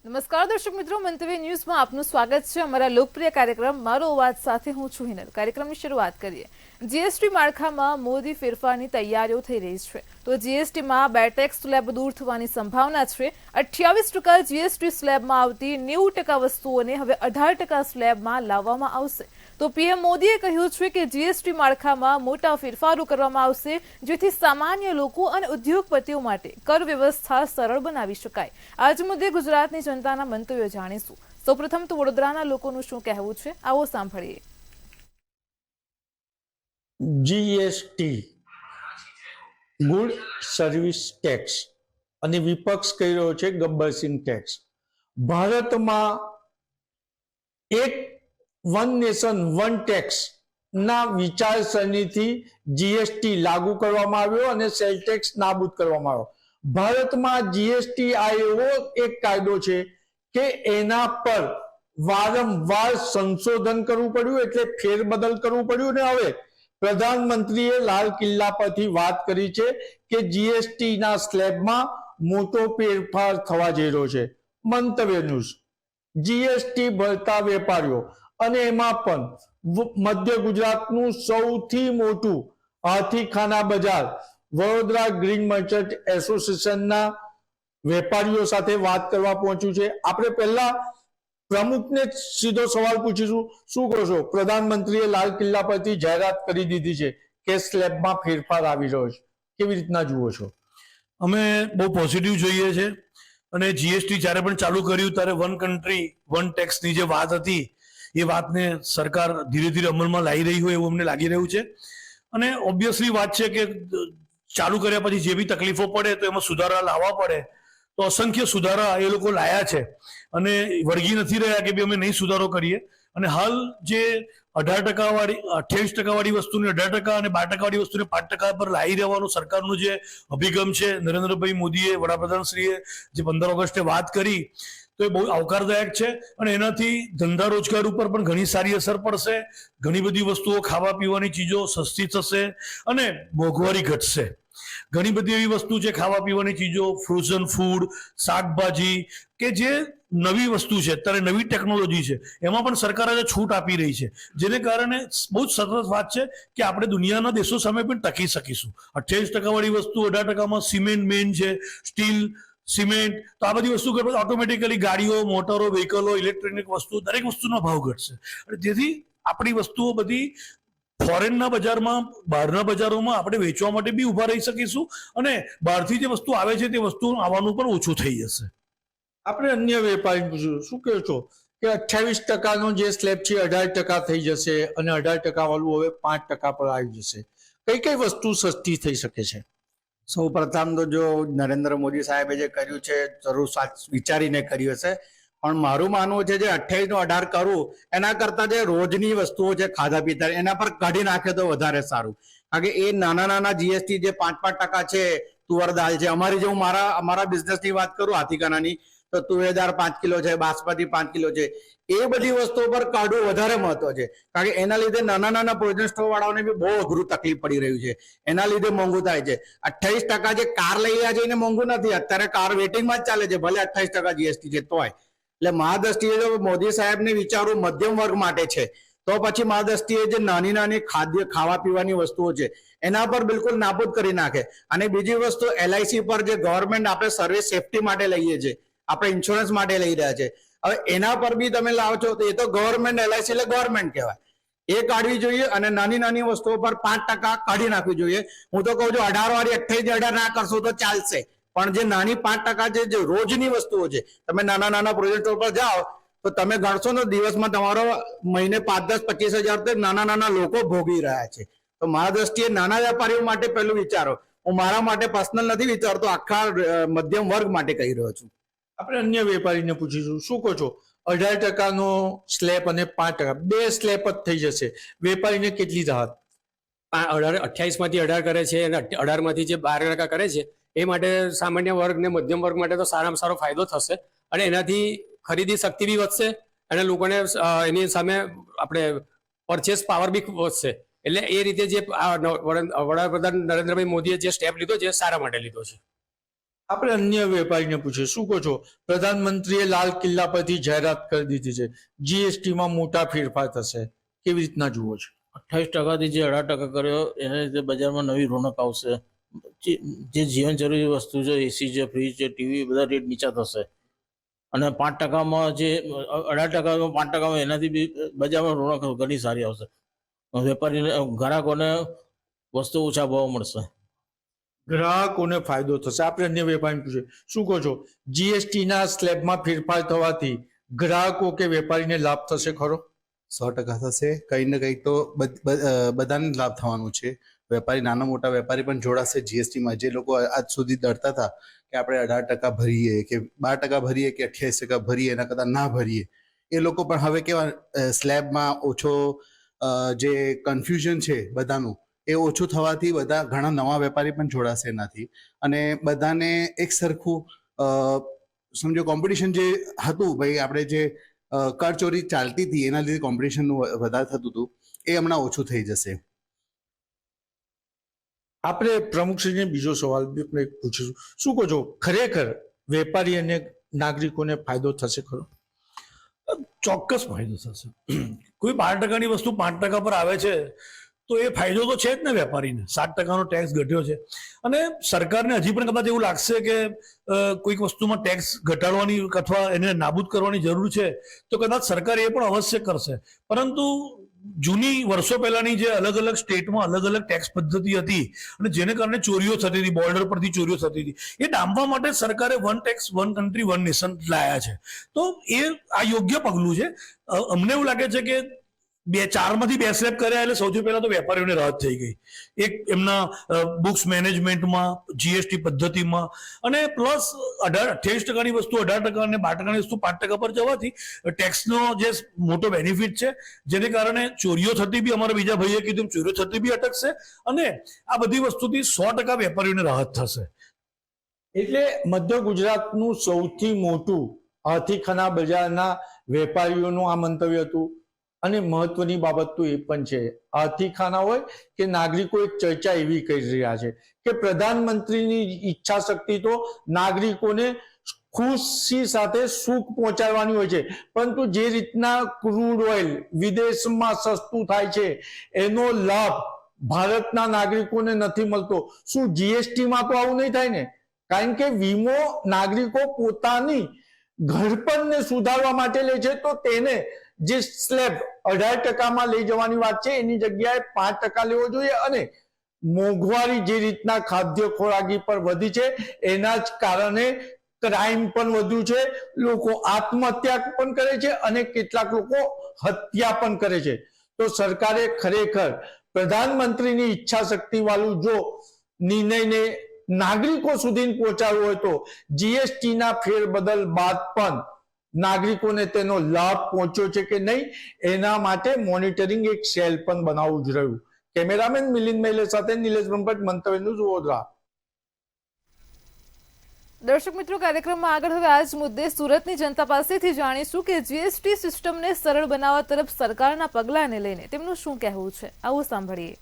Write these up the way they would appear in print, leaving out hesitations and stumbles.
નમસ્કાર દર્શક મિત્રો, મંતવ્ય ન્યૂઝમાં આપનું સ્વાગત છે. અમારા લોકપ્રિય કાર્યક્રમ મારો અવાજ સાથે હું છું હિનલ. કાર્યક્રમની શરૂઆત કરીએ. જીએસટી માળખામાં મોદી ફેરફારની તૈયારીઓ થઈ રહી છે. તો જીએસટીમાં 2 ટેક્સ સ્લેબ દૂર થવાની સંભાવના છે. 28% જીએસટી સ્લેબમાં આવતી 90% વસ્તુઓને હવે 18% સ્લેબમાં લાવવામાં આવશે. તો પીએમ મોદીએ કહ્યું છે કે જીએસટી માળખામાં મોટા ફેરફારો કરવામાં આવશે, જેથી સામાન્ય લોકો અને ઉદ્યોગપતિઓ માટે કર વ્યવસ્થા સરળ બનાવી શકાય. આજ મુદ્દે ગુજરાતની જનતાના મંતવ્યો જાણીશું. સૌપ્રથમ તો વડોદરાના લોકોનું શું કહેવું છે, આવો સાંભળીએ. જીએસટી ગુડ સર્વિસ ટેક્સ અને વિપક્ષ કહી રહ્યો છે ગબ્બરસિંહ ટેક્સ. ભારતમાં એક વન નેશન વન ટેક્સ ના વિચારસરણીથી જીએસટી લાગુ કરવામાં આવ્યો અને સેલ ટેક્સ નાબૂદ કરવામાં આવ્યો. ભારતમાં જીએસટી આ એવો એક કાયદો છે કે એના પર વારંવાર સંશોધન કરવું પડ્યું, એટલે ફેરબદલ કરવું પડ્યું. અને હવે પ્રધાનમંત્રીએ લાલ કિલ્લા પરથી વાત કરી છે કે જીએસટી ના સ્લેબમાં મોટો ફેરફાર થવા જઈ રહ્યો છે. મંતવ્ય ન્યૂઝ. જીએસટી ભરતા વેપારીઓ અને એમાં પણ મધ્ય ગુજરાતનું સૌથી મોટું હાથીખાના બજાર વડોદરા ગ્રીન મર્ચન્ટ એસોસિએશનના વેપારીઓ સાથે વાત કરવા પહોંચ્યું છે. આપણે પહેલા પ્રમુખને સીધો સવાલ પૂછીશું, શું કહો છો? પ્રધાનમંત્રીએ લાલ કિલ્લા પરથી જાહેરાત કરી દીધી છે કે સ્લેબમાં ફેરફાર આવી રહ્યો છે, કેવી રીતના જુઓ છો? અમે બહુ પોઝિટિવ જોઈએ છે. અને જીએસટી જ્યારે પણ ચાલુ કર્યું ત્યારે વન કન્ટ્રી વન ટેક્સની જે વાત હતી એ વાતને સરકાર ધીરે ધીરે અમલમાં લાવી રહી હોય એવું અમને લાગી રહ્યું છે. અને ઓબ્વિયસલી વાત છે કે ચાલુ કર્યા પછી જે બી તકલીફો પડે તો એમાં સુધારા લાવવા પડે. તો અસંખ્ય સુધારા એ લોકો લાયા છે અને વળગી નથી રહ્યા કે અમે નહીં સુધારો કરીએ. અને હાલ જે 18% વાળી 28% વાળી વસ્તુને 18% અને 12% વાળી વસ્તુને 5% પર લાવી રહેવાનો સરકારનો જે અભિગમ છે, નરેન્દ્રભાઈ મોદીએ વડાપ્રધાનશ્રીએ જે 15 ઓગસ્ટે વાત કરી, તો એ બહુ આવકારદાયક છે. અને એનાથી ધંધા રોજગાર ઉપર પણ ઘણી સારી અસર પડશે. ઘણી બધી વસ્તુઓ ખાવા પીવાની ચીજો સસ્તી થશે અને મોંઘવારી ઘટશે. ઘણી બધી એવી વસ્તુ છે ખાવા પીવાની ચીજો, ફ્રોઝન ફૂડ, શાકભાજી કે જે નવી વસ્તુ છે, અત્યારે નવી ટેકનોલોજી છે, એમાં પણ સરકાર આજે છૂટ આપી રહી છે. જેને કારણે બહુ જ સરસ વાત છે કે આપણે દુનિયાના દેશો સામે પણ ટકી શકીશું. 28% વાળી વસ્તુ 18%માં સિમેન્ટ મેઇન છે, સ્ટીલ, સિમેન્ટ, તો આ બધી વસ્તુ ઓટોમેટિકલી ગાડીઓ, મોટરો, વ્હીકલો, ઇલેક્ટ્રોનિક વસ્તુ, દરેક વસ્તુનો ભાવ ઘટશે. અને જેથી આપણી વસ્તુઓ બધી ફોરેનના બજારમાં, બહારના બજારોમાં આપણે વેચવા માટે બી ઉભા રહી શકીશું. અને બહારથી જે વસ્તુ આવે છે તે વસ્તુ આવવાનું પણ ઓછું થઈ જશે. આપણે અન્ય વેપારી પૂછ્યું, શું કહો છો કે 28%નો જે સ્લેબ છે 18% થઈ જશે અને 18% વાળું હવે 5% પર આવી જશે. કઈ કઈ વસ્તુ સસ્તી થઈ શકે છે? સૌ પ્રથમ તો જો નરેન્દ્ર મોદી સાહેબે જે કર્યું છે જરૂર વિચારીને કર્યું હશે, પણ મારું માનવું છે જે 28 નો 18 કરવું એના કરતા જે રોજની વસ્તુઓ છે ખાધા પીતા એના પર કાઢી નાખે તો વધારે સારું. કારણ કે એ નાના નાના જીએસટી જે 5% છે, તુવર દાળ છે, અમારી જે હું અમારા બિઝનેસની વાત કરું હાથીકાનાની, તો તુવેર દાળ 5 કિલો છે, બાસમતી 5 કિલો છે, એ બધી વસ્તુઓ પર કાઢવું વધારે મહત્વ છે. કારણ કે એના લીધે નાના નાના પ્રોવિઝન સ્ટોર વાળાઓને બી બહુ અઘરું તકલીફ પડી રહ્યું છે. એના લીધે મોંઘું થાય છે. 28% જે કાર લઈ રહ્યા છે એને મોંઘું નથી, અત્યારે કાર વેટિંગમાં જ ચાલે છે, ભલે 28% જીએસટી છે તોય. એટલે મારા દ્રષ્ટિએ જો મોદી સાહેબને વિચારવું મધ્યમ વર્ગ માટે છે, તો પછી મારા દ્રષ્ટિએ જે નાની નાની ખાવા પીવાની વસ્તુઓ છે એના પર બિલકુલ નાબૂદ કરી નાખે. અને બીજી વસ્તુ LIC પર જે ગવર્મેન્ટ આપણે સર્વિસ સેફટી માટે લઈએ છીએ, આપણે ઇન્સ્યોરન્સ માટે લઈ રહ્યા છે, હવે એના પર બી તમે લાવો છો તો એ તો ગવર્મેન્ટ LIC એટલે ગવર્મેન્ટ કહેવાય, એ કાઢવી જોઈએ. અને નાની નાની વસ્તુઓ પર 5% કાઢી નાખવી જોઈએ. હું તો કહું છું 18 વાળી 28 18 ના કરશો તો ચાલશે, પણ જે નાની 5% જે રોજની વસ્તુઓ છે, તમે નાના નાના પ્રોજેક્ટ પર જાઓ તો તમે ગણશો ને દિવસમાં તમારો મહિને 5-10 25 હજાર નાના નાના લોકો ભોગવી રહ્યા છે. તો મારા દ્રષ્ટિએ નાના વેપારીઓ માટે પહેલું વિચારો. હું મારા માટે પર્સનલ નથી વિચારતો, આખા મધ્યમ વર્ગ માટે કહી રહ્યો છું. આપણે અન્ય વેપારીને પૂછીશું, શું કહો છો? 18%નો સ્લેબ અને 5%, 2 સ્લેબ જ થઈ જશે, વેપારીને કેટલી રાહત? 28 માંથી 18 કરે છે અને 18 માંથી જે 12% કરે છે એ માટે સામાન્ય વર્ગ ને મધ્યમ વર્ગ માટે તો સારામાં સારો ફાયદો થશે. અને એનાથી ખરીદી શક્તિ બી વધશે અને લોકોને એની સામે આપણે પરચેસ પાવર બી વધશે. એટલે એ રીતે જે વડાપ્રધાન નરેન્દ્રભાઈ મોદીએ જે સ્ટેપ લીધો છે સારા માટે લીધો છે. આપણે અન્ય વેપારીને પૂછીએ, શું કહો છો? પ્રધાનમંત્રીએ લાલ કિલ્લા પરથી જાહેરાત કરી દીધી છે, જીએસટીમાં મોટા ફેરફાર થશે, કેવી રીતના જુઓ છો? 28% જે 18% કર્યો એને લીધે બજારમાં નવી રોનક આવશે. જે જીવન જરૂરી વસ્તુ છે, એસી છે, ફ્રીજ છે, ટીવી, બધા રેટ નીચા થશે. અને 5%માં જે 18%, 5%, એનાથી બી બજારમાં રોનક ઘણી સારી આવશે. વેપારીને, ગ્રાહકોને વસ્તુ ઓછા ભાવ મળશે. ગ્રાહકોને ફાયદો થશે. આપણે અન્ય વેપારીને પૂછીએ, શું કહો છો? જીએસટીના સ્લેબમાં ફેરફાર થવાથી ગ્રાહકો કે વેપારીને લાભ થશે ખરો? 100% થશે. કંઈ ને કંઈ તો બધાને લાભ થવાનું છે. વેપારી, નાના મોટા વેપારી પણ જોડાશે જીએસટીમાં. જે લોકો આજ સુધી ડરતા હતા કે આપણે 18% ભરીએ કે 12% ભરીએ કે 28% ભરીએ, એના કરતાં ના ભરીએ, એ લોકો પણ હવે કેવા સ્લેબમાં ઓછો જે કન્ફ્યુઝન છે બધાનું એ ઓછું થવાથી બધા ઘણા નવા વેપારી પણ જોડાશે એનાથી. અને બધાને એક સરખું સમજો કોમ્પિટિશન જે હતું ભાઈ, આપણે જે કરચોરી ચાલતી હતી એના લીધે કોમ્પિટિશનનું વધારે થતું હતું, એ હમણાં ઓછું થઈ જશે. આપણે પ્રમુખશ્રીને બીજો સવાલ બી આપણે પૂછીશું, શું કહો છો? ખરેખર વેપારી અને નાગરિકોને ફાયદો થશે ખરો? ચોક્કસ ફાયદો થશે. કોઈ 12%ની વસ્તુ 5% પર આવે છે તો એ ફાયદો તો છે જ ને વેપારીને. 7%નો ટેક્સ ઘટ્યો છે. અને સરકારને હજી પણ કદાચ એવું લાગશે કે કોઈક વસ્તુમાં ટેક્સ ઘટાડવાની અથવા એને નાબૂદ કરવાની જરૂર છે તો કદાચ સરકાર એ પણ અવશ્ય કરશે. પરંતુ જૂની વર્ષો પહેલાની જે અલગ અલગ સ્ટેટમાં અલગ અલગ ટેક્સ પદ્ધતિ હતી અને જેને કારણે ચોરીઓ થતી હતી, બોર્ડર પરથી ચોરીઓ થતી હતી, એ ડામવા માટે સરકારે one tax one country one nation લાયા છે. તો એ આ યોગ્ય પગલું છે. અમને એવું લાગે છે કે 4માંથી 2 સ્લેબ કર્યા એટલે સૌથી પહેલા તો વેપારીઓને રાહત થઈ ગઈ. એક એમના બુક્સ મેનેજમેન્ટમાં, જીએસટી પદ્ધતિમાં, અને પ્લસ 28%ની વસ્તુ 18% અને 12%ની વસ્તુ 5% પર જવાથી ટેક્સનો જે મોટો બેનિફિટ છે, જેને કારણે ચોરીઓ થતી બી, અમારા બીજા ભાઈએ કીધું, ચોરીઓ થતી બી અટકશે અને આ બધી વસ્તુથી 100% વેપારીઓને રાહત થશે. એટલે મધ્ય ગુજરાતનું સૌથી મોટું હાથીખાના બજારના વેપારીઓનું આ મંતવ્ય હતું. અને મહત્વની બાબત તો એ પણ છે, હાથીખાના હોય કે નાગરિકો એક ચર્ચા એવી કરી રહ્યા છે કે પ્રધાનમંત્રીની ઈચ્છા શક્તિ તો નાગરિકોને ખુશી સાથે સુખ પહોંચાડવાની હોય છે, પરંતુ જે રીતના ક્રૂડ ઓઇલ વિદેશમાં સસ્તું થાય છે એનો લાભ ભારતના નાગરિકોને નથી મળતો. શું જીએસટીમાં તો આવું નહીં થાય ને? કારણ કે વીમો નાગરિકો પોતાની ઘડપણને સુધારવા માટે લે છે, તો તેને જે સ્લેબ 18%માં લઈ જવાની વાત છે એની જગ્યાએ 5% લેવો જોઈએ. અને મોંઘવારી જે રીતના ખાદ્ય ખોરાકી પર વધી છે એના જ કારણે ક્રાઇમ પણ વધ્યું છે, લોકો આત્મહત્યા પણ કરે છે અને કેટલાક લોકો હત્યા પણ કરે છે. તો સરકારે ખરેખર પ્રધાનમંત્રીની ઈચ્છા શક્તિ વાળું જો નિર્ણયને નાગરિકો સુધી પહોંચાડવું હોય તો જીએસટીના ફેરબદલ બાદ પણ નાગરિકોને તેનો લાભ પહોંચ્યો છે કે નહીં એના માટે મોનિટરિંગ એક સેલ પણ બનાવવું જ રહ્યું. કેમેરામેન મિલિંદ મહેલે સાથે નિલેશ બ્રહ્મભટ્ટ, મંતવ્ય ન્યૂઝ, વડોદરા. દર્શક મિત્રો, કાર્યક્રમમાં આગળ હવે આ જ મુદ્દે સુરતની જનતા પાસેથી જાણીશું કે જીએસટી સિસ્ટમને સરળ બનાવવા તરફ સરકારના પગલાંને લઈને તેમનું શું કહેવું છે. આવું સાંભળીએ.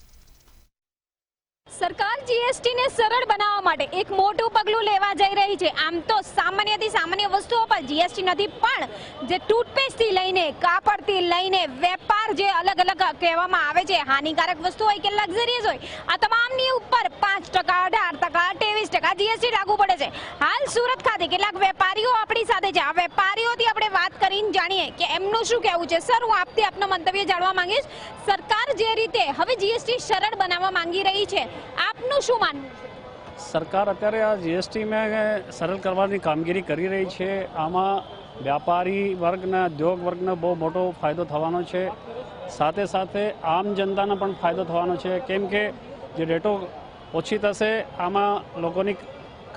સરકાર જીએસટીને સરળ બનાવવા માટે એક મોટું પગલું લેવા જઈ રહી છે. આમ તો સામાન્યથી સામાન્ય વસ્તુઓ પર જીએસટી નથી, પણ જે ટૂથપેસ્ટથી લઈને, કાપડથી લઈને, વેપાર જે અલગ અલગ કહેવામાં આવે છે, હાનિકારક વસ્તુ હોય કે લક્ઝરિયસ હોય, આ તમામની ઉપર 5%, 18%, 23% જીએસટી લાગુ પડે છે. હાલ સુરત ખાતે કેટલાક વેપારીઓ આપણી સાથે છે. આ વેપારીઓથી આપણે વાત કરીને જાણીએ કે એમનું શું કહેવું છે. સર, હું આપથી આપનો મંતવ્ય જાણવા માંગીશ. સરકાર જે રીતે હવે જીએસટી સરળ બનાવવા માંગી રહી છે, આપનું શું માનવું છે? સરકાર અત્યારે આ જીએસટીમાં સરળ કરવાની કામગીરી કરી રહી છે. આમાં વ્યાપારી વર્ગના, ઉદ્યોગ વર્ગનો બહુ મોટો ફાયદો થવાનો છે. સાથે સાથે આમ જનતાનો પણ ફાયદો થવાનો છે, કેમ કે જે રેટો ઓછી થશે, આમાં લોકોની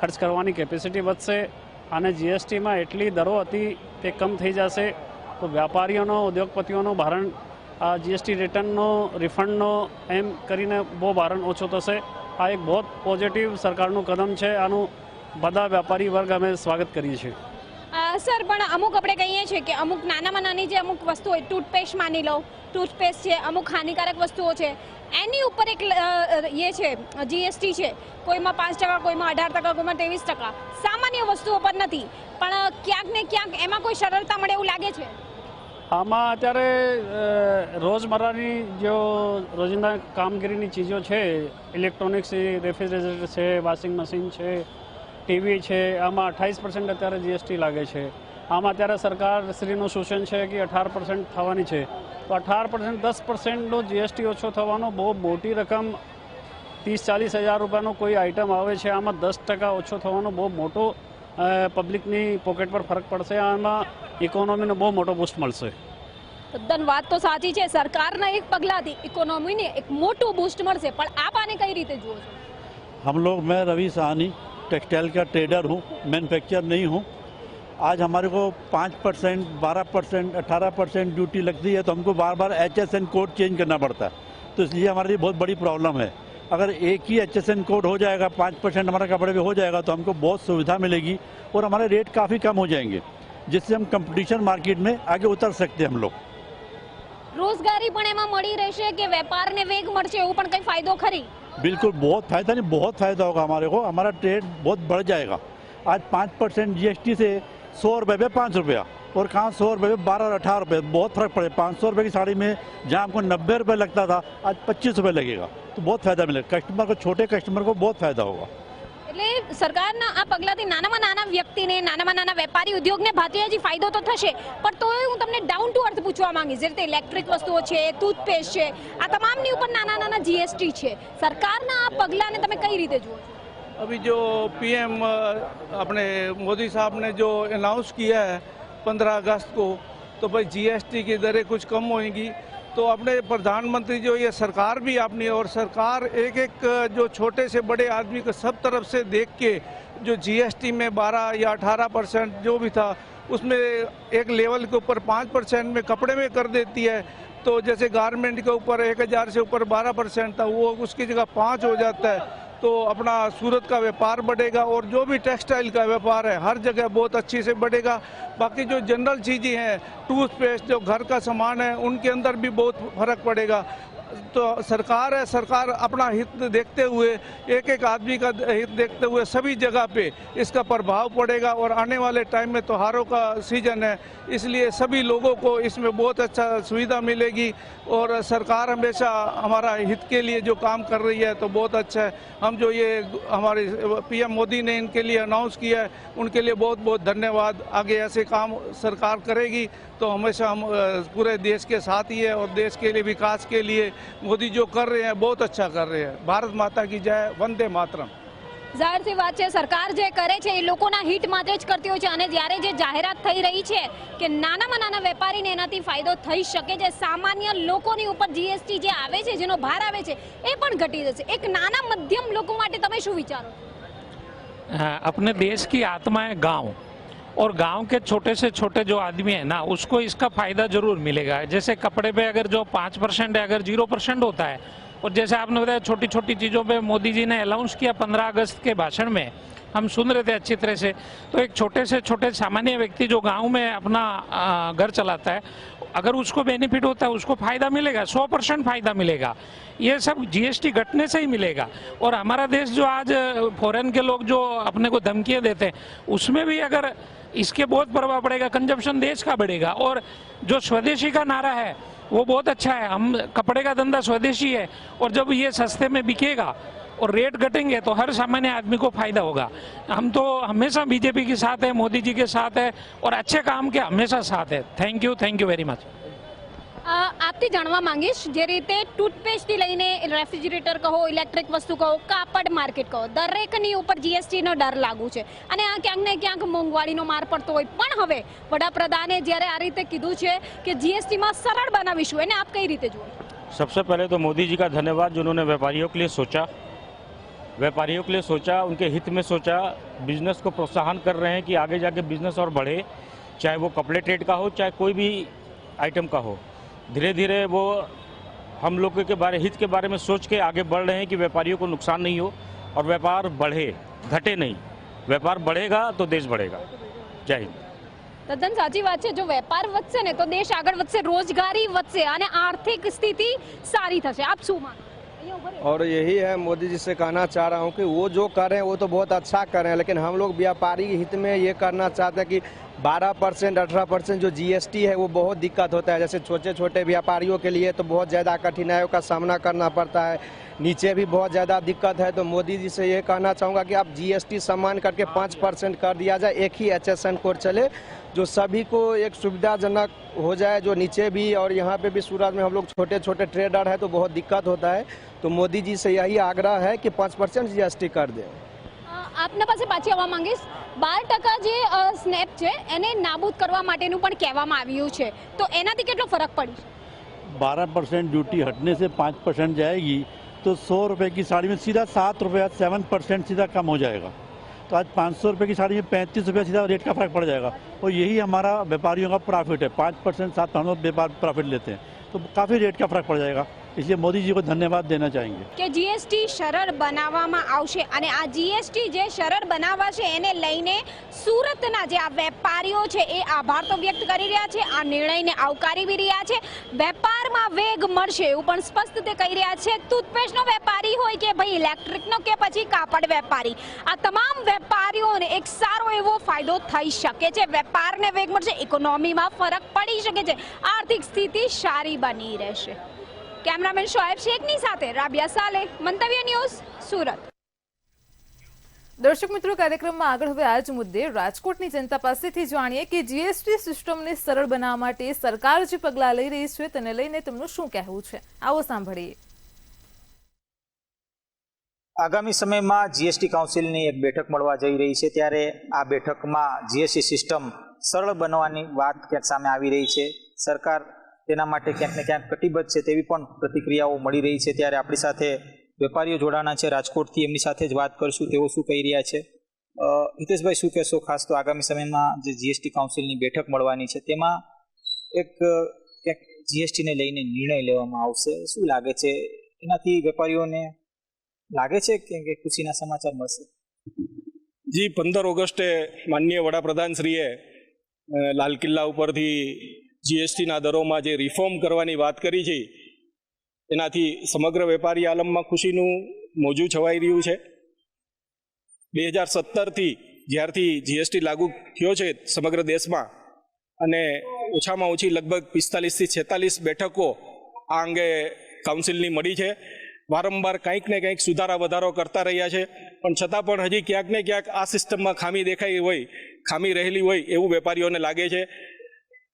ખર્ચ કરવાની કેપેસિટી વધશે અને જીએસટીમાં એટલી દરો હતી તે કમ થઈ જશે. તો વ્યાપારીઓનો, ઉદ્યોગપતિઓનો ભારણ આ જીએસટી રિટર્નનો, રિફંડનો એમ કરીને બહુ ભારણ ઓછો થશે. આ એક બહુ પોઝિટિવ સરકારનું કદમ છે. આનું બધા વેપારી વર્ગ અમે સ્વાગત કરીએ છીએ. સર, પણ અમુક આપણે કહીએ છીએ કે અમુક નાનામાં નાની જે અમુક વસ્તુ હોય, ટૂથપેસ્ટ માની લો, ટૂથપેસ્ટ છે, અમુક હાનિકારક વસ્તુઓ છે, એની ઉપર એક એ છે જીએસટી છે, કોઈમાં 5%, કોઈમાં 18%, કોઈમાં 23%. સામાન્ય વસ્તુઓ પર નથી, પણ ક્યાંક ને ક્યાંક એમાં કોઈ સરળતા મળે એવું લાગે છે. આમાં અત્યારે રોજમર્રાની જો રોજિંદા કામગીરીની ચીજો છે, ઇલેક્ટ્રોનિક્સ છે, રેફ્રિજરેટર છે, વોશિંગ મશીન છે, ટીવી છે, આમાં 28% અત્યારે જીએસટી લાગે છે. આમાં અત્યારે સરકારશ્રીનું સૂચન છે કે 18% થવાની છે. તો 18% 10%નો જીએસટી ઓછો થવાનો બહુ મોટી રકમ, 30-40 હજાર રૂપિયાનો કોઈ આઇટમ આવે છે, આમાં 10% ઓછો થવાનો બહુ મોટો પબ્લિકની પોકેટ પર ફરક પડશે. આમાં ઇકોનોમીને બહુ મોટો બૂસ્ટ મળશે. તદ્દન વાત તો સાચી છે, સરકારના એક પગલાથી ઇકોનોમીને એક મોટું બૂસ્ટ મળશે, પણ આપ આને કઈ રીતે જુઓ છો? हम लोग, मैं रवि साहनी टेक्सटाइल का ट्रेडर हूँ, मैन्युफैक्चर नहीं हूँ. आज हमारे को 5%, 12%, 18% ड्यूटी लगती है, तो हमको बार बार HSN कोड चेंज करना पड़ता है. तो इसलिए हमारे लिए बहुत बड़ी प्रॉब्लम है. अगर एक ही HSN कोड हो जाएगा, 5% हमारा कपड़े पे हो जाएगा, तो हमको बहुत सुविधा मिलेगी और हमारे रेट काफ़ी कम हो जाएंगे, जिससे हम कंपटीशन मार्केट में आगे उतर सकते हैं हम लोग. રોજગારી પણ એમાં મળી રહેશે કે વેપારને વેગ મળશે, એવું પણ કઈ ફાયદો ખરી? बिल्कुल, बहुत फ़ायदा नहीं, बहुत फ़ायदा होगा हमारे को. हमारा ट्रेड बहुत बढ़ जाएगा. आज 5% GST से 100 रुपये पे 5 रुपया, और कहाँ 100 रुपये पे 12 और 18 रुपये, बहुत फर्क पड़े. 500 रुपये की साड़ी में जहाँ हमको 90 रुपये लगता था, आज 25 रुपये लगेगा. तो बहुत फ़ायदा मिलेगा कस्टमर को, छोटे कस्टमर को बहुत फ़ायदा होगा. એટલે સરકારના આ પગલાથી નાનામાં નાના વ્યક્તિને, નાનામાં નાના વેપારી ઉદ્યોગને ભાતીયાજી ફાયદો તો થશે, પણ તોય હું તમને ડાઉન ટુ અર્થ પૂછવા માંગીશ. જે રીતે ઇલેક્ટ્રિક વસ્તુઓ છે, ટૂથપેસ્ટ છે, આ તમામની ઉપર નાના નાના જીએસટી છે. સરકારના આ પગલાને તમે કઈ રીતે જુઓ છો? अभी जो पीएम अपने मोदी साहब ने जो अनाउंस किया है 15 अगस्त को, तो भाई जीएसटी की दरें कुछ कम होंगी. तो अपने प्रधानमंत्री जो ये सरकार भी अपनी, और सरकार एक एक जो छोटे से बड़े आदमी को सब तरफ से देख के जो जीएसटी में 12 या 18% जो भी था, उसमें एक लेवल के ऊपर 5% में कपड़े में कर देती है. तो जैसे गारमेंट के ऊपर 1000 से ऊपर 12% था, वो उसकी जगह 5 हो जाता है. तो अपना सूरत का व्यापार बढ़ेगा, और जो भी टेक्सटाइल का व्यापार है हर जगह बहुत अच्छी से बढ़ेगा. बाकी जो जनरल चीज़ें हैं, टूथपेस्ट, जो घर का सामान है, उनके अंदर भी बहुत फर्क पड़ेगा. तो सरकार है, सरकार अपना हित देखते हुए, एक एक आदमी का हित देखते हुए सभी जगह पे इसका प्रभाव पड़ेगा. और आने वाले टाइम में त्योहारों का सीजन है, इसलिए सभी लोगों को इसमें बहुत अच्छा सुविधा मिलेगी. और सरकार हमेशा हमारा हित के लिए जो काम कर रही है, तो बहुत अच्छा है. हम जो ये हमारे पीएम मोदी ने इनके लिए अनाउंस किया है, उनके लिए बहुत बहुत धन्यवाद. आगे ऐसे काम सरकार करेगी तो हमेशा हम पूरे देश के साथ ही है, और देश के लिए, विकास के लिए मोदी जो कर रहे हैं बहुत अच्छा कर रहे हैं. भारत माता की जय, वंदे मातरम. જાહેર સી વાત છે, સરકાર જે કરે છે એ લોકોના હિત માટે જ કરતી હોય છે. અને જ્યારે જે જાહેરાત થઈ રહી છે કે નાનામાં નાના વેપારીને એનાથી ફાયદો થઈ શકે છે, સામાન્ય લોકોની ઉપર જીએસટી જે આવે છે, જેનો ભાર આવે છે, એ પણ ઘટી જશે. એક નાના મધ્યમ લોકો માટે તમે શું વિચારો? अपने देश की आत्मा है गांव, और गांव के छोटे से छोटे जो आदमी है ना, उसको इसका फायदा जरूर मिलेगा. जैसे कपड़े पे अगर जो 5% है, अगर 0% होता है, और जैसे आपने बताया छोटी छोटी चीज़ों पे मोदी जी ने अनाउंस किया 15 अगस्त के भाषण में, हम सुन रहे थे अच्छी तरह से. तो एक छोटे से छोटे सामान्य व्यक्ति जो गांव में अपना घर चलाता है, अगर उसको बेनिफिट होता है, उसको फायदा मिलेगा, 100% फायदा मिलेगा. ये सब जीएसटी घटने से ही मिलेगा. और हमारा देश जो आज फॉरेन के लोग जो अपने को धमकियां देते हैं, उसमें भी अगर इसके बहुत प्रभाव पड़ेगा, कंजप्शन देश का बढ़ेगा. और जो स्वदेशी का नारा है वो बहुत अच्छा है. हम कपड़े का धंधा स्वदेशी है, और जब ये सस्ते में बिकेगा और रेट घटेंगे तो हर सामान्य आदमी को फायदा होगा. हम तो हमेशा बीजेपी के साथ है, मोदी जी के साथ है, और अच्छे काम के हमेशा साथ है. Thank you very much. આપથી જાણવા માંગીશ, જે રીતે ટૂથપેસ્ટથી લઈને રેફ્રિજરેટર કહો, ઇલેક્ટ્રિક વસ્તુ કહો, કાપડ માર્કેટ કહો, દરેકની ઉપર જીએસટીનો ડર લાગુ છે. અને આ ક્યાંક ને ક્યાંક મોંઘવારીનો માર પડતો હોય. પણ હવે વડાપ્રધાને જ્યારે આ રીતે કીધું છે કે જીએસટીમાં સરળ બનાવીશું, એને આપ કઈ રીતે જુઓ? सबसे पहले तो मोदी जी का धन्यवाद, जिन्होंने व्यापारियों के लिए सोचा, व्यापारियों के लिए सोचा, उनके हित में सोचा. बिजनेस को प्रोत्साहन कर रहे हैं कि आगे जाके बिजनेस और बढ़े, चाहे वो कपड़े ट्रेड का हो, चाहे कोई भी आइटम का हो. धीरे धीरे वो हम लोगों के बारे, हित के बारे में सोच के आगे बढ़ रहे हैं कि व्यापारियों को नुकसान नहीं हो और व्यापार बढ़े, घटे नहीं. व्यापार बढ़ेगा तो देश बढ़ेगा. जय हिंद. તદ્દન સાચી વાત છે. જો વેપાર વધશે ને તો દેશ આગળ વધશે, રોજગારી વધશે અને આર્થિક સ્થિતિ સારી થશે. આપ શું માનો? और यही है, मोदी जी से कहना चाह रहा हूँ कि वो जो कर रहे हैं वो तो बहुत अच्छा कर रहे हैं, लेकिन हम लोग व्यापारी के हित में ये करना चाहते हैं कि 12% 18% जो जीएसटी है वो बहुत दिक्कत होता है। जैसे छोटे छोटे व्यापारियों के लिए तो बहुत ज़्यादा कठिनाइयों का सामना करना पड़ता है, नीचे भी बहुत ज़्यादा दिक्कत है। तो मोदी जी से ये कहना चाहूँगा कि आप जीएसटी सम्मान करके 5% कर दिया जाए, एक ही HSN कोड चले, जो सभी को एक सुविधाजनक हो जाए, जो नीचे भी और यहाँ पे भी सूरत में हम लोग छोटे छोटे ट्रेडर है तो बहुत दिक्कत होता है। तो मोदी जी से यही आग्रह है कि 5% जीएसटी कर दें। આપના પાસે પાછી આવવા માંગીશ, 12% જે સ્નેપ છે એને નાબૂદ કરવા માટેનું પણ કહેવામાં આવ્યું છે, તો એનાથી કેટલો ફરક પડી? 12% ड्यूटी हटने से 5% जाएगी तो 100 रुपये की साड़ी में सीधा 7 रुपये 7% सीधा कम हो जाएगा। तो आज 500 रुपये की साड़ी में 35 रुपये सीधा रेट का फर्क पड़ जाएगा, और यही हमारा व्यापारियों का प्रॉफिट है। 5% 7 हम लोग व्यापार प्रॉफिट लेते हैं, तो काफ़ी रेट का फर्क पड़ जाएगा। इसलिए मोदी जी को धन्यवाद देना चाहेंगे કે જીએસટી સરળ બનાવવામાં આવશે અને આ જીએસટી જે સરળ બનાવાશે એને લઈને સુરતના જે આ વેપારીઓ છે એ આભાર તો વ્યક્ત કરી રહ્યા છે, આ નિર્ણયને આવકારી બી રહ્યા છે। વેપારમાં વેગ મળશે એવું પણ સ્પષ્ટ તે કહી રહ્યા છે। ટૂથપેસ્ટનો વેપારી હોય કે ભાઈ ઇલેક્ટ્રિકનો કે પછી કાપડ વેપારી, આ તમામ વેપારીઓને એક સારો એવો ફાયદો થઈ શકે છે। વેપારને વેગ મળશે, ઇકોનોમીમાં ફરક પડી શકે છે, આર્થિક સ્થિતિ સારી બની રહેશે। કેમેરામેન શોએબ શેખની સાથે રાબિયા સાલે, મંતવ્ય ન્યૂઝ, સુરત। દર્શક મિત્રો, કાર્યક્રમમાં આગળ હવે આ જ મુદ્દે રાજકોટની જનતા પાસેથી જાણીએ કે જીએસટી સિસ્ટમને સરળ બનાવવા માટે સરકાર જે પગલાં લઈ રહી છે તેને લઈને તેમનું શું કહેવું છે, આવો સાંભળીએ। આગામી સમયમાં જીએસટી કાઉન્સિલની એક બેઠક મળવા જઈ રહી છે, ત્યારે આ બેઠકમાં જીએસટી સિસ્ટમ સરળ બનાવવાની વાત ક્યાંક સામે આવી રહી છે। સરકાર તેના માટે ક્યાંક ને ક્યાંક કટિબદ્ધ છે તેવી પણ પ્રતિક્રિયાઓ મળી રહી છે। ત્યારે આપણી સાથે વેપારીઓ જોડાણા છે રાજકોટથી, એમની સાથે જ વાત કરશું, તેઓ શું કહી રહ્યા છે। હિતેશભાઈ, શું કહેશો? ખાસ તો આગામી સમયમાં જે જીએસટી કાઉન્સિલની બેઠક મળવાની છે તેમાં એક ક્યાંક જીએસટીને લઈને નિર્ણય લેવામાં આવશે, શું લાગે છે એનાથી વેપારીઓને લાગે છે કે ખુશીના સમાચાર મળશે? જી, 15 ઓગસ્ટે માનનીય વડાપ્રધાનશ્રીએ લાલ કિલ્લા ઉપરથી જીએસટીના દરોમાં જે રિફોર્મ કરવાની વાત કરી છે એનાથી સમગ્ર વેપારી આલમમાં ખુશીનું મોજું છવાઈ રહ્યું છે। 2017થી જ્યારથી જીએસટી લાગુ થયો છે સમગ્ર દેશમાં, અને ઓછામાં ઓછી લગભગ 45થી 46 બેઠકો આ અંગે કાઉન્સિલની મળી છે। વારંવાર કંઈક ને કંઈક સુધારા વધારો કરતા રહ્યા છે, પણ છતાં પણ હજી ક્યાંક ને ક્યાંક આ સિસ્ટમમાં ખામી દેખાઈ હોય, ખામી રહેલી હોય એવું વેપારીઓને લાગે છે।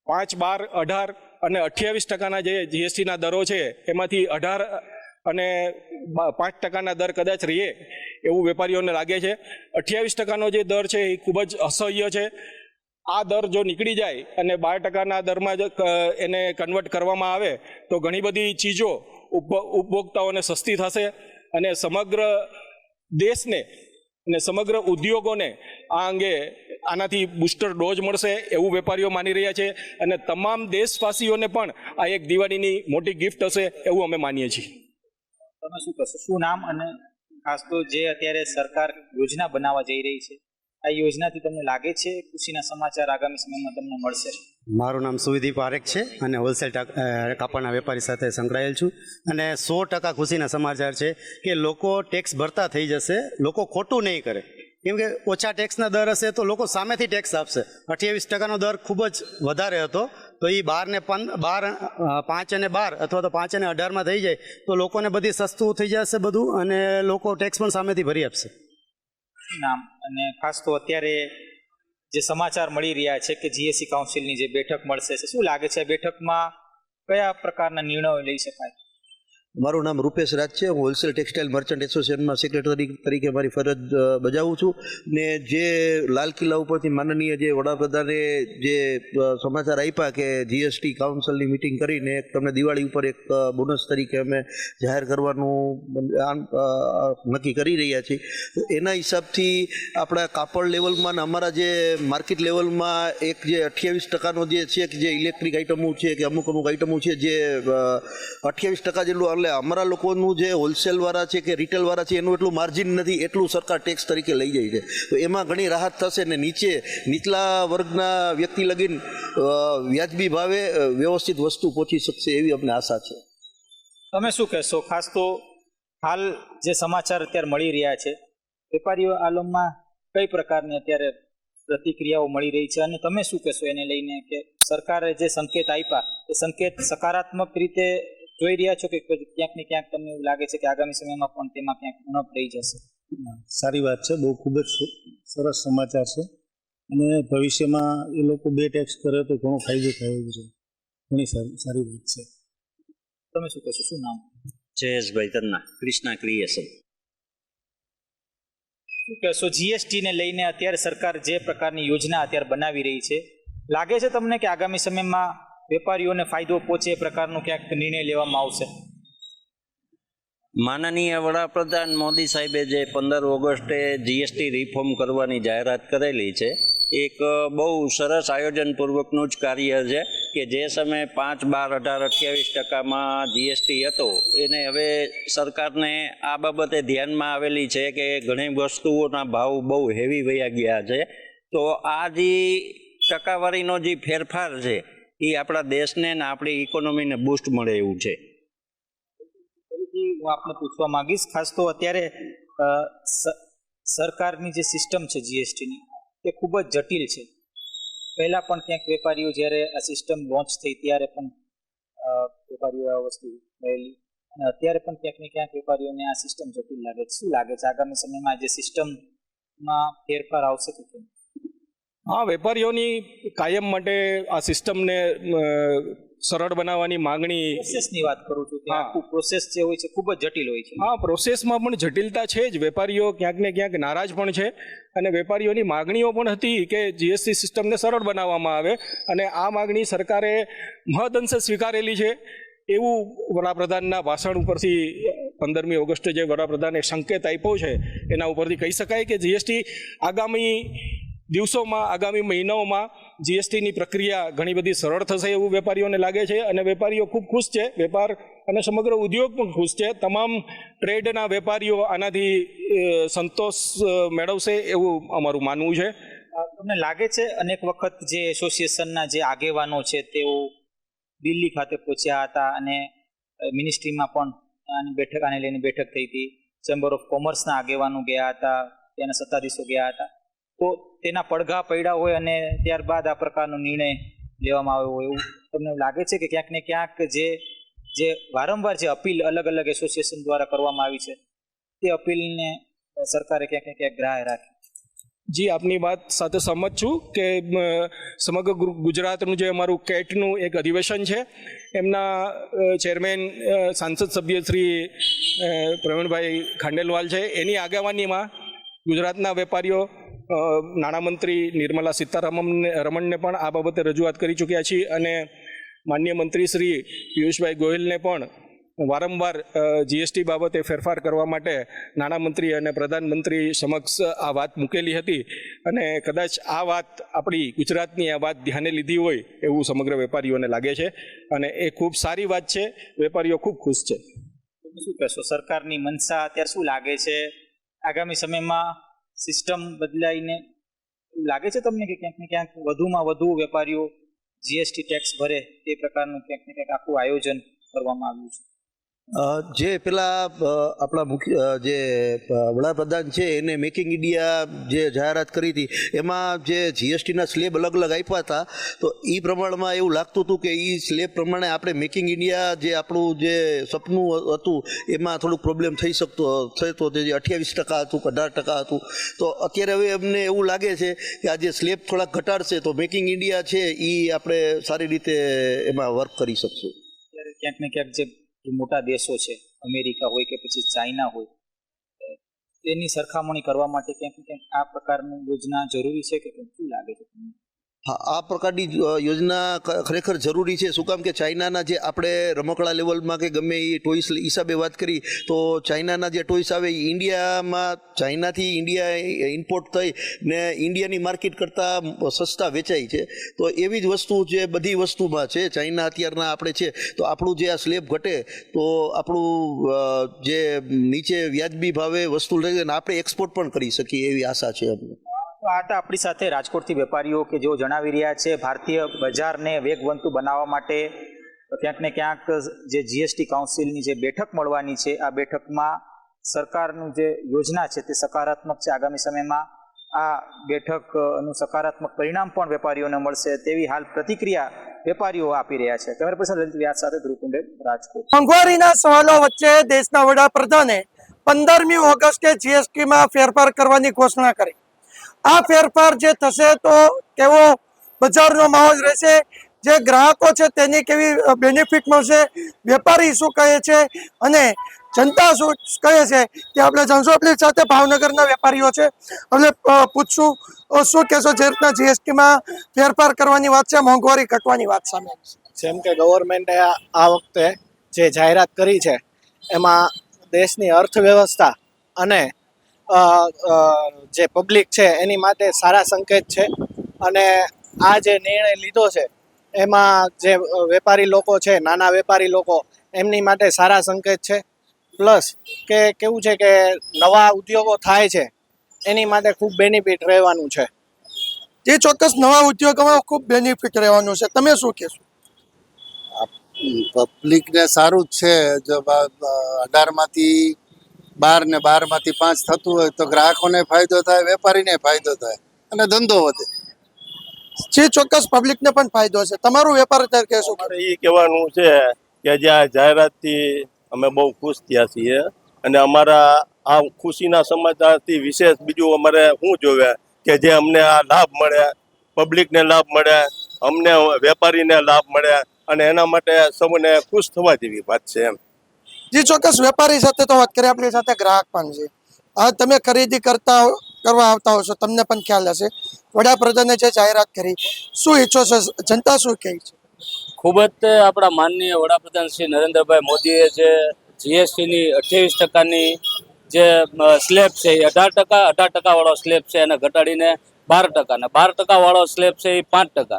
5, 12, 18 અને 28% જે જીએસટીના દરો છે એમાંથી 18 અને 5% દર કદાચ રહે એવું વેપારીઓને લાગે છે। 28% જે દર છે એ ખૂબ જ અસહ્ય છે। આ દર જો નીકળી જાય અને 12% દરમાં એને કન્વર્ટ કરવામાં આવે તો ઘણી બધી ચીજો ઉપભોક્તાઓને સસ્તી થશે, અને સમગ્ર દેશને અને સમગ્ર ઉદ્યોગોને આ અંગે આનાથી બૂસ્ટર ડોઝ મળશે એવું વેપારીઓ માની રહ્યા છે, અને તમામ દેશવાસીઓને પણ આ એક દિવાળીની મોટી ગિફ્ટ હશે એવું અમે માનીએ છીએ। તમે શું કહેશો? શું નામ, અને ખાસ તો જે અત્યારે સરકાર યોજના બનાવવા જઈ રહી છે આ યોજનાથી તમને લાગે છે ખુશીના સમાચાર આગામી સમયમાં તમને મળશે? મારું નામ સુવિધિ પારેખ છે અને હોલસેલ કાપડના વેપારી સાથે સંકળાયેલ છું, અને 100% ખુશીના સમાચાર છે કે લોકો ટેક્સ ભરતા થઈ જશે, લોકો ખોટું નહીં કરે, કેમ કે ઓછા ટેક્સના દર હશે તો લોકો સામેથી ટેક્સ આપશે। 28%નો દર ખૂબ જ વધારે હતો, તો એ 5 અને 12 અથવા તો 5 અને 18માં થઈ જાય તો લોકોને બધી સસ્તું થઈ જશે બધું, અને લોકો ટેક્સ પણ સામેથી ભરી આપશે। નામ, અને ખાસ તો અત્યારે જે સમાચાર મળી રહ્યા છે કે જીએસટી કાઉન્સિલની જે બેઠક મળશે, શું લાગે છે આ બેઠકમાં કયા પ્રકારના નિર્ણયો લઈ શકાય? મારું નામ રૂપેશ રાજ છે, હું હોલસેલ ટેક્સટાઇલ મર્ચન્ટ એસોસિએશનમાં સેક્રેટરી તરીકે મારી ફરજ બજાવું છું, ને જે લાલ કિલ્લા ઉપરથી માનનીય જે વડાપ્રધાને જે સમાચાર આપ્યા કે જીએસટી કાઉન્સિલની મિટિંગ કરીને એક તમને દિવાળી ઉપર એક બોનસ તરીકે અમે જાહેર કરવાનું નક્કી કરી રહ્યા છીએ, તો એના હિસાબથી આપણા કાપડ લેવલમાં ને અમારા જે માર્કેટ લેવલમાં એક જે 28%નો જે છે કે જે ઇલેક્ટ્રિક આઇટમો છે કે અમુક આઇટમો છે જે 28% જેટલું, એટલે અમારા લોકોનું જે હોલસેલવાળા છે કે રિટેલવાળા છે એનું એટલું માર્જિન નથી, એટલું સરકાર ટેક્સ તરીકે લઈ જાય છે, તો એમાં ઘણી રાહત થશે ને નીચલા વર્ગના વ્યક્તિ લગીન વ્યાજબી ભાવે વ્યવસ્થિત વસ્તુ પહોંચી શકશે એવી અમને આશા છે। તમે શું કહેશો? ખાસ તો હાલ જે સમાચાર અત્યારે મળી રહ્યા છે, વેપારીઓ આલમમાં કઈ પ્રકારની અત્યારે પ્રતિક્રિયાઓ મળી રહી છે, અને તમે શું કહેશો એને લઈને કે સરકારે જે સંકેત આપ્યા એ સંકેત સકારાત્મક રીતે જોઈ રહ્યા છો કે ક્યાંક ને ક્યાંક તમને એવું લાગે છે કે આગામી સમયમાં પણ તેમાં ક્યાંક ઉણપ રહી જશે? સારી વાત છે, બહુ ખૂબ જ સરસ સમાચાર છે, અને ભવિષ્યમાં એ લોકો 2 ટેક્સ કરે તો ઘણો ફાયદો થયો છે, ઘણી સારી વાત છે. તમે શું કહેશો? શું નામ? જયેશભાઈ તન્ના, કૃષ્ણા ક્રિએશન. શું કહેશો જીએસટી ને લઈને અત્યારે સરકાર જે પ્રકારની યોજના અત્યારે બનાવી રહી છે, લાગે છે તમને કે આગામી સમયમાં વેપારીઓને ફાયદો પહોંચે એ પ્રકારનો ક્યાંક નિર્ણય લેવામાં આવશે? માનનીય વડાપ્રધાન મોદી સાહેબે જે 15 ઓગસ્ટે જીએસટી રિફોર્મ કરવાની જાહેરાત કરેલી છે, એક બહુ સરસ આયોજનપૂર્વકનું જ કાર્ય છે કે જે સમયે 5, 12, 18, 28% જીએસટી હતો એને હવે સરકારને આ બાબતે ધ્યાનમાં આવેલી છે કે ઘણી વસ્તુઓના ભાવ બહુ હેવી વયા ગયા છે, તો આ જે ટકાવારીનો જે ફેરફાર છે એ આપણા દેશને ને આપણી ઇકોનોમીને બૂસ્ટ મળે એવું છે. હું આપને પૂછવા માંગીશ, ખાસ તો અત્યારે સરકારની જે સિસ્ટમ છે જીએસટીની તે ખૂબ જ જટિલ છે. પહેલા પણ ક્યાંક વેપારીઓ જ્યારે આ સિસ્ટમ લોન્ચ થઈ ત્યારે પણ વેપારીઓ આ વસ્તુ રહેલી, અને અત્યારે પણ ક્યાંક ને ક્યાંક વેપારીઓને આ સિસ્ટમ જટિલ લાગે છે. શું લાગે છે આગામી સમયમાં જે સિસ્ટમમાં ફેરફાર આવશે કે કેમ? હા, વેપારીઓની કાયમ માટે આ સિસ્ટમને સરળ બનાવવાની માંગણી. પ્રોસેસની વાત કરું છું કે આખું પ્રોસેસ જે હોય છે ખૂબ જ જટિલ હોય છે. હા, પ્રોસેસમાં પણ જટિલતા છે જ. વેપારીઓ ક્યાંક ને ક્યાંક નારાજ પણ છે, અને વેપારીઓની માગણીઓ પણ હતી કે જીએસટી સિસ્ટમને સરળ બનાવવામાં આવે, અને આ માગણી સરકારે મહદઅંશે સ્વીકારેલી છે એવું વડાપ્રધાનના ભાષણ ઉપરથી 15મી ઓગસ્ટે જે વડાપ્રધાને સંકેત આપ્યો છે એના ઉપરથી કહી શકાય કે જીએસટી આગામી દિવસોમાં, આગામી મહિનાઓમાં જીએસટીની પ્રક્રિયા ઘણી બધી સરળ થશે એવું વેપારીઓને લાગે છે, અને વેપારીઓ ખૂબ ખુશ છે. વેપાર અને સમગ્ર ઉદ્યોગ પણ ખુશ છે. તમામ ટ્રેડના વેપારીઓ આનાથી સંતોષ મેળવશે એવું અમારું માનવું છે. તમને લાગે છે અનેક વખત જે એસોસિએશનના જે આગેવાનો છે તેઓ દિલ્હી ખાતે પહોંચ્યા હતા, અને મિનિસ્ટ્રીમાં પણ આને લઈને બેઠક થઈ હતી, ચેમ્બર ઓફ કોમર્સના આગેવાનો ગયા હતા, ત્યાંના સત્તાધીશો ગયા હતા, તો તેના પડઘા પડ્યા હોય અને ત્યારબાદ આ પ્રકારનો નિર્ણય લેવામાં આવ્યો હોય એવું તમને લાગે છે કે ક્યાંક ને ક્યાંક જે વારંવાર જે અપીલ અલગ અલગ એસોસિએશન દ્વારા કરવામાં આવી છે તે અપીલને સરકારે ક્યાંક ને ક્યાંક ગ્રાહ્ય રાખી? જી, આપની વાત સાથે સહમત છું કે સમગ્ર ગુજરાતનું જે અમારું કેટનું એક અધિવેશન છે, એમના ચેરમેન સાંસદ સભ્ય શ્રી પ્રવીણભાઈ ખાંડેલવાલ છે, એની આગેવાનીમાં ગુજરાતના વેપારીઓ, નાણામંત્રી નિર્મલા સીતારમણને પણ આ બાબતે રજૂઆત કરી ચૂક્યા છીએ, અને માનનીય મંત્રી શ્રી પિયુષભાઈ ગોયલને પણ વારંવાર જીએસટી બાબતે ફેરફાર કરવા માટે નાણામંત્રી અને પ્રધાનમંત્રી સમક્ષ આ વાત મૂકેલી હતી, અને કદાચ આ વાત આપણી ગુજરાતની આ વાત ધ્યાને લીધી હોય એવું સમગ્ર વેપારીઓને લાગે છે, અને એ ખૂબ સારી વાત છે. વેપારીઓ ખૂબ ખુશ છે. શું કહેશો, સરકારની મનસા અત્યારે શું લાગે છે આગામી સમયમાં સિસ્ટમ બદલાઈને લાગે છે તમને કે ક્યાંક ને ક્યાંક વધુમાં વધુ વેપારીઓ જીએસટી ટેક્સ ભરે તે પ્રકારનું ક્યાંક ને ક્યાંક આખું આયોજન કરવામાં આવ્યું છે? જે પેલા આપણા મુખ્ય જે વડાપ્રધાન છે એને મેકિંગ ઇન્ડિયા જે જાહેરાત કરી હતી એમાં જે જીએસટીના સ્લેબ અલગ અલગ આપ્યા હતા, તો એ પ્રમાણમાં એવું લાગતું હતું કે એ સ્લેબ પ્રમાણે આપણે મેકિંગ ઇન્ડિયા જે આપણું જે સપનું હતું એમાં થોડુંક પ્રોબ્લેમ થઈ શકતો થતો, તે 28% હતું, 18% હતું. તો અત્યારે હવે અમને એવું લાગે છે કે આ જે સ્લેબ થોડાક ઘટાડશે તો મેકિંગ ઇન્ડિયા છે એ આપણે સારી રીતે એમાં વર્ક કરી શકશું. ત્યારે ક્યાંક ને ક્યાંક જે મોટા દેશો છે, અમેરિકા હોય કે પછી ચાઇના હોય, તેની સરખામણી કરવા માટે ક્યાંક ક્યાંક આ પ્રકારની યોજના જરૂરી છે કે શું લાગે છે તમને? હા, આ પ્રકારની યોજના ખરેખર જરૂરી છે. શું કામ કે ચાઇનાના જે આપણે રમકડા લેવલમાં કે ગમે એ ટોયસ હિસાબે વાત કરી તો ચાઇનાના જે ટોયસ આવે એ ઇન્ડિયામાં, ચાઇનાથી ઇન્ડિયા ઇમ્પોર્ટ થઈ ને ઇન્ડિયાની માર્કેટ કરતાં સસ્તા વેચાય છે. તો એવી જ વસ્તુ જે બધી વસ્તુમાં છે, ચાઇના અત્યારના આપણે છે, તો આપણું જે આ સ્લેબ ઘટે તો આપણું જે નીચે વ્યાજબી ભાવે વસ્તુ લઈને આપણે એક્સપોર્ટ પણ કરી શકીએ એવી આશા છે અમને. આ હતા આપણી સાથે રાજકોટથી વેપારીઓ કે જેઓ જણાવી રહ્યા છે ભારતીય બજારને વેગવંતુ બનાવવા માટે ક્યાંક ને ક્યાંક જે જીએસટી કાઉન્સિલની જે બેઠક મળવાની છે, આ બેઠકમાં સરકારનું જે યોજના છે તે સકારાત્મક છે. આગામી સમયમાં આ બેઠકનું સકારાત્મક પરિણામ પણ વેપારીઓને મળશે તેવી હાલ પ્રતિક્રિયા વેપારીઓ આપી રહ્યા છે. કેમેરા પર્સન લલિત વ્યાસ સાથે ધ્રુવ કુંડેલ, રાજકોટ. મોંઘવારીના સવાલો વચ્ચે દેશના વડાપ્રધાને 15મી ઓગસ્ટે જીએસટીમાં ફેરફાર કરવાની ઘોષણા કરી. આ ફેરફાર જે થશે તો કેવો બજારનો માહોલ રહેશે, જે ગ્રાહકો છે તેની કેવી બેનિફિટ મળશે, વેપારી શું કહે છે અને જનતા શું કહે છે તે આપણે જાણશું. આપણી સાથે ભાવનગરના વેપારીઓ છે, આપણે પૂછશું શું કહેશો જે રીતના જીએસટીમાં ફેરફાર કરવાની વાત છે, મોંઘવારી ઘટવાની વાત સામે. જેમ કે ગવર્મેન્ટે આ વખતે જે જાહેરાત કરી છે એમાં દેશની અર્થવ્યવસ્થા અને જે પબ્લિક છે એની માટે સારા સંકેત છે. અને આ જે નિર્ણય લીધો છે એમાં જે વેપારી લોકો છે, નાના વેપારી લોકો, એમની માટે સારા સંકેત છે. પ્લસ કે કેવું છે કે નવા ઉદ્યોગો થાય છે એની માટે ખૂબ બેનિફિટ રહેવાનું છે. જે ચોક્કસ નવા ઉદ્યોગોમાં ખૂબ બેનિફિટ રહેવાનું છે. તમે શું કહેશો? પબ્લિકને સારું જ છે. જો 18માંથી 12 ને 12માંથી 5 થતું હોય તો ગ્રાહકોને ફાયદો થાય, વેપારીને ફાયદો થાય અને ધંધો વધે. જે ચોક્કસ પબ્લિકને પણ ફાયદો છે. તમારું વેપાર અત્યારે કહેશો? એ કહેવાનું છે કે જે આ જાહેરાતથી અમે બહુ ખુશ થયા છીએ અને અમારા આ ખુશીના સમાચારથી વિશેષ બીજું અમારે શું જોવે કે જે અમને આ લાભ મળે, પબ્લિકને લાભ મળે, અમને વેપારીને લાભ મળે અને એના માટે સૌને ખુશ થવા જેવી વાત છે એમ. જે ચોક્કસ વેપારી સાથે તો વાત કરીએ, આપણી સાથે ગ્રાહક પણ છે. આ તમે ખરીદી કરવા આવતા હશો, તમને પણ ખ્યાલ હશે વડાપ્રધાને જે જાહેરાત કરી, શું ઈચ્છો છો, જનતા શું કહે છે? ખૂબ જ આપણા માનનીય વડાપ્રધાન શ્રી નરેન્દ્રભાઈ મોદીએ જે જીએસટીની 28%ની જે સ્લેબ છે એ 18% વાળો સ્લેબ છે એને ઘટાડીને 12% ને 12% વાળો સ્લેબ છે એ 5%.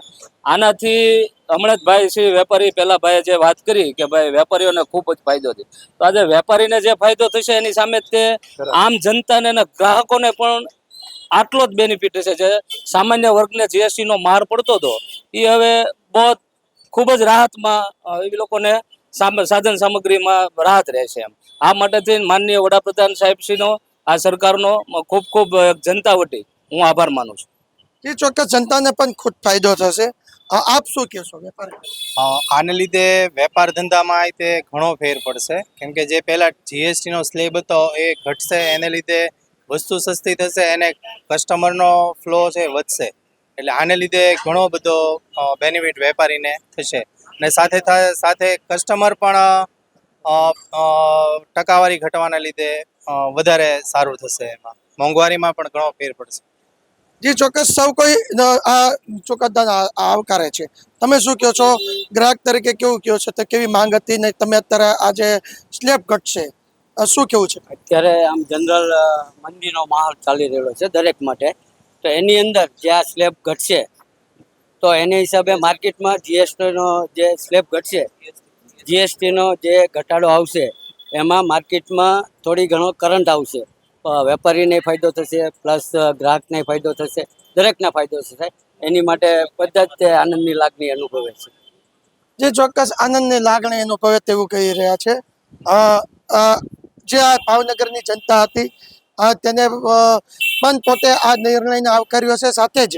આનાથી હમણાં જ ભાઈ શ્રી વેપારી પહેલા ભાઈએ જે વાત કરી કે ભાઈ વેપારીઓને ખૂબ જ ફાયદો છે, તો આજે વેપારીને જે ફાયદો થશે એની સામે તે આમ જનતાને અને ગ્રાહકોને પણ આટલો જ બેનિફિટ હશે. જે સામાન્ય વર્ગને જીએસટીનો માર પડતો હતો એ હવે બહુ ખૂબ જ રાહતમાં એ લોકોને સાધન સામગ્રીમાં રાહત રહેશે એમ. આ માટેથી માનનીય વડાપ્રધાન સાહેબશ્રીનો, આ સરકારનો ખૂબ ખૂબ જનતા વતી હું આભાર માનું છું. જે ચોક્કસ જનતાને પણ ખૂબ ફાયદો થશે. આપ શું કહેશો વેપારી? આને લીધે વેપાર ધંધામાં તે ઘણો ફેર પડશે, કેમ કે જે પહેલા જીએસટીનો સ્લેબ હતો એ ઘટશે, એને લીધે વસ્તુ સસ્તી થશે અને કસ્ટમરનો ફ્લો છે વધશે. એટલે આને લીધે ઘણો બધો બેનિફિટ વેપારીને થશે અને સાથે કસ્ટમર પણ ટકાવારી ઘટવાના લીધે વધારે સારું થશે. એમાં મોંઘવારીમાં પણ ઘણો ફેર પડશે. જે ચોક્કસ સૌ કોઈ આ ચોક્કસ આવકારે છે. તમે શું કહો છો ગ્રાહક તરીકે? કેવું કહો છો, તો કેવી માંગ હતી ને તમે અત્યારે આજે સ્લેબ ઘટશે શું કેવું છે? અત્યારે આમ જનરલ મંદીનો માહોલ ચાલી રહ્યો છે દરેક માટે, તો એની અંદર જે આ સ્લેબ ઘટશે તો એના હિસાબે માર્કેટમાં જીએસટીનો જે સ્લેબ ઘટશે, જીએસટીનો જે ઘટાડો આવશે એમાં માર્કેટમાં થોડી ઘણો કરંટ આવશે. વેપારીને ફાયદો થશે, પ્લસ ગ્રાહકને ફાયદો થશે, દરેકને ફાયદો થશે. એની માટે બધા જ તે આનંદની લાગણી અનુભવે છે. જે ચોક્કસ આનંદની લાગણી અનુભવે તેવું કહી રહ્યા છે. જે આ ભાવનગરની જનતા હતી તેને પણ પોતે આ નિર્ણયને આવકાર્યો છે. સાથે જ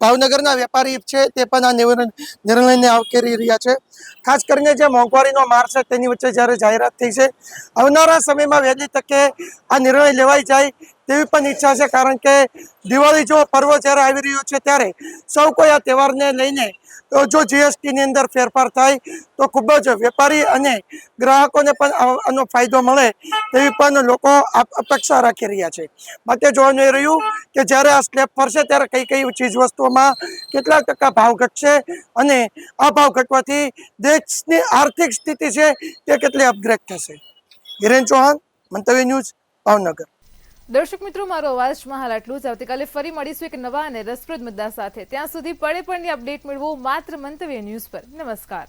ભાવનગરના વેપારી છે તે પણ આ નિર્ણયને આવકારી રહ્યા છે. ખાસ કરીને જે મોંઘવારીનો માર છે તેની વચ્ચે જ્યારે જાહેરાત થઈ છે, આવનારા સમયમાં વહેલી તકે આ નિર્ણય લેવાઈ જાય તેવી પણ ઈચ્છા છે. કારણ કે દિવાળી જો પર્વ જ્યારે આવી રહ્યો છે ત્યારે સૌ કોઈ આ તહેવારને લઈને જો જીએસટીની અંદર ફેરફાર થાય તો ખૂબ જ વેપારી અને ગ્રાહકોને પણ આનો ફાયદો મળે તેવી પણ લોકો અપેક્ષા રાખી રહ્યા છે. માટે જોવાનું એ રહ્યું કે જ્યારે આ સ્લેબ ફરશે ત્યારે કઈ કઈ ચીજ વસ્તુઓમાં કેટલા ટકા ભાવ ઘટશે અને આ ભાવ ઘટવાથી દેશની આર્થિક સ્થિતિ છે તે કેટલી અપગ્રેડ થશે. હિરેન ચૌહાણ, મંતવ્ય ન્યૂઝ, ભાવનગર. દર્શક મિત્રો, મારો અવાજમાં હાલ આટલું જ. આવતીકાલે ફરી મળીશું એક નવા અને રસપ્રદ મુદ્દા સાથે. ત્યાં સુધી પડે પડની અપડેટ મેળવો માત્ર મંતવ્ય ન્યૂઝ પર. નમસ્કાર.